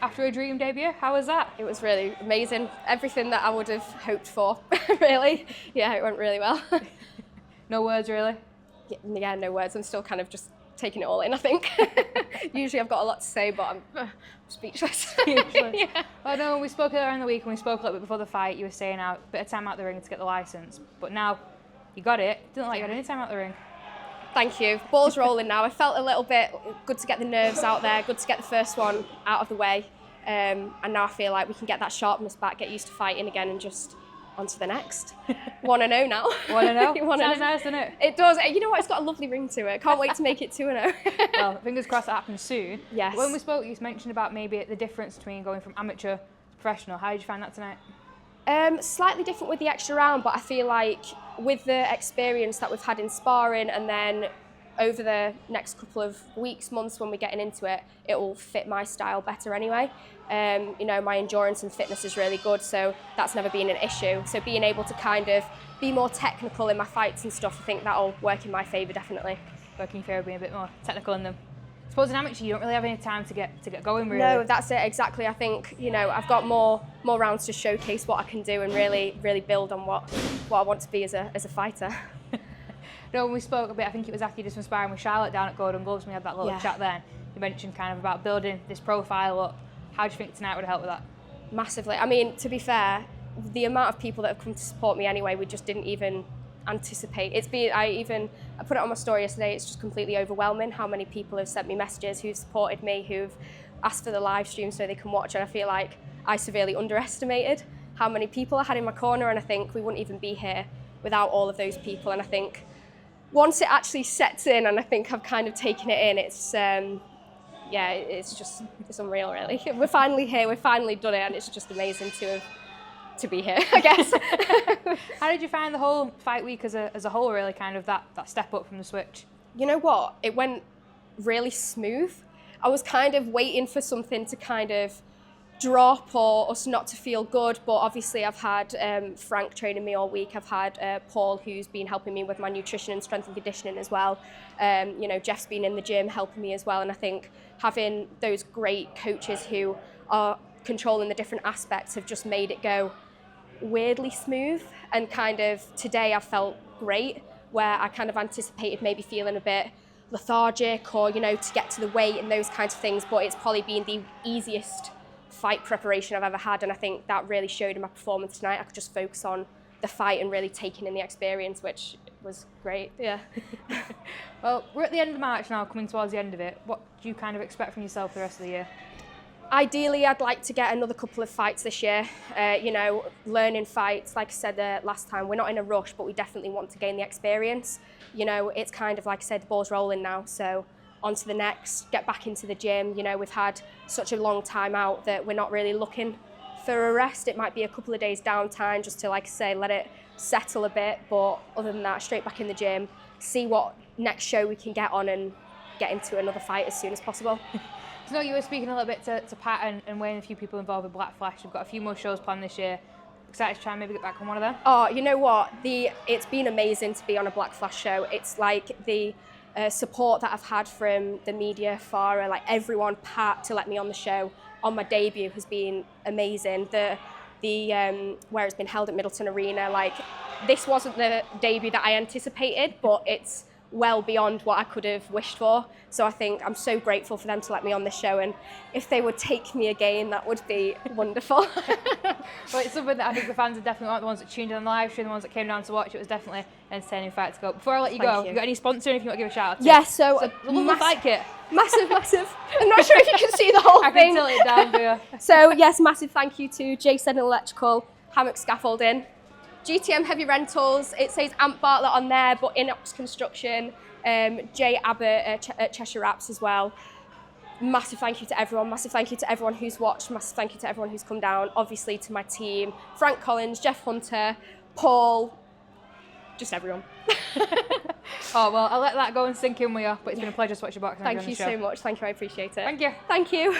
after a dream debut. How was that? It was really amazing. Everything that I would have hoped for, really. Yeah, it went really well. No words, really? Yeah, no words. I'm still kind of just taking it all in, I think. Usually I've got a lot to say, but I'm speechless. Yeah. Well, no, when we spoke earlier in the week and we spoke a little bit before the fight, you were saying a bit of time out the ring to get the licence. But now you got it. Didn't look like you had any time out the ring. Thank you. Ball's rolling now. I felt a little bit good to get the nerves out there, good to get the first one out of the way. And now I feel like we can get that sharpness back, get used to fighting again and just on to the next. 1-0 now. 1-0? Sounds nice, doesn't it? It does. You know what? It's got a lovely ring to it. Can't wait to make it 2-0. Well, fingers crossed that happens soon. Yes. When we spoke, you mentioned about maybe the difference between going from amateur to professional. How did you find that tonight? Slightly different with the extra round, but I feel like with the experience that we've had in sparring and then over the next couple of weeks, months when we're getting into it, it will fit my style better anyway. You know, my endurance and fitness is really good, so that's never been an issue. So being able to kind of be more technical in my fights and stuff, I think that'll work in my favour definitely. Work in your favour, being a bit more technical in them. I suppose in amateur you don't really have any time to get going really. No, that's it, exactly. I think, you know, I've got more rounds to showcase what I can do and really build on what I want to be as a fighter. No, when we spoke a bit, I think it was after you did some sparring with Charlotte down at Golden Gloves, and we had that little chat then. You mentioned kind of about building this profile up. How do you think tonight would help with that? Massively. I mean, to be fair, the amount of people that have come to support me anyway, we just didn't even anticipate. I put it on my story yesterday, it's just completely overwhelming how many people have sent me messages, who've supported me, who've asked for the live stream so they can watch, and I feel like I severely underestimated how many people I had in my corner, and I think we wouldn't even be here without all of those people. And I think once it actually sets in, and I think I've kind of taken it in, it's unreal really. We're finally here, we've finally done it, and it's just amazing to be here, I guess. How did you find the whole fight week as a whole, really, kind of that step up from the switch? You know what, it went really smooth. I was kind of waiting for something to kind of drop or us not to feel good, but obviously I've had Frank training me all week. I've had Paul, who's been helping me with my nutrition and strength and conditioning as well. You know, Jeff's been in the gym helping me as well, and I think having those great coaches who are controlling the different aspects have just made it go weirdly smooth. And kind of today I felt great, where I kind of anticipated maybe feeling a bit lethargic or, you know, to get to the weight and those kinds of things, but it's probably been the easiest fight preparation I've ever had, and I think that really showed in my performance tonight. I could just focus on the fight and really taking in the experience, which was great. Yeah. Well, we're at the end of March now, coming towards the end of it. What do you kind of expect from yourself for the rest of the year? Ideally, I'd like to get another couple of fights this year. You know, learning fights, like I said last time, we're not in a rush, but we definitely want to gain the experience. You know, it's kind of, like I said, the ball's rolling now, so on to the next, get back into the gym. You know, we've had such a long time out that we're not really looking for a rest. It might be a couple of days downtime just to, like I say, let it settle a bit, but other than that, straight back in the gym, see what next show we can get on and get into another fight as soon as possible. So, you were speaking a little bit to Pat and Wayne, a few people involved with Black Flash. We've got a few more shows planned this year. Excited to try and maybe get back on one of them? Oh, you know what? It's been amazing to be on a Black Flash show. It's like the support that I've had from the media, Farah, like everyone, Pat, to let me on the show on my debut has been amazing. The where it's been held at Middleton Arena, like this wasn't the debut that I anticipated, but it's well beyond what I could have wished for. So I think I'm so grateful for them to let me on the show, and if they would take me again, that would be wonderful. Well, it's something that I think the fans are definitely the ones that tuned in on the live stream, the ones that came down to watch. It was definitely an entertaining fight to go. Before I let you go, you got any sponsor if you want to give a shout out to? Yeah, so the lovely fight kit. Massive. I'm not sure if you can see the whole thing. I can tilt it down for you. So yes, massive thank you to Jason Electrical, Hammock Scaffolding, GTM Heavy Rentals. It says Ant Bartlett on there, but Inox Construction, Jay Abbott at Cheshire Wraps as well. Massive thank you to everyone. Massive thank you to everyone who's watched. Massive thank you to everyone who's come down. Obviously to my team, Frank Collins, Jeff Hunter, Paul, just everyone. Oh, well, I'll let that go and sink in with you, but it's been a pleasure to watch your boxing. Thank you so much. Thank you, I appreciate it. Thank you. Thank you.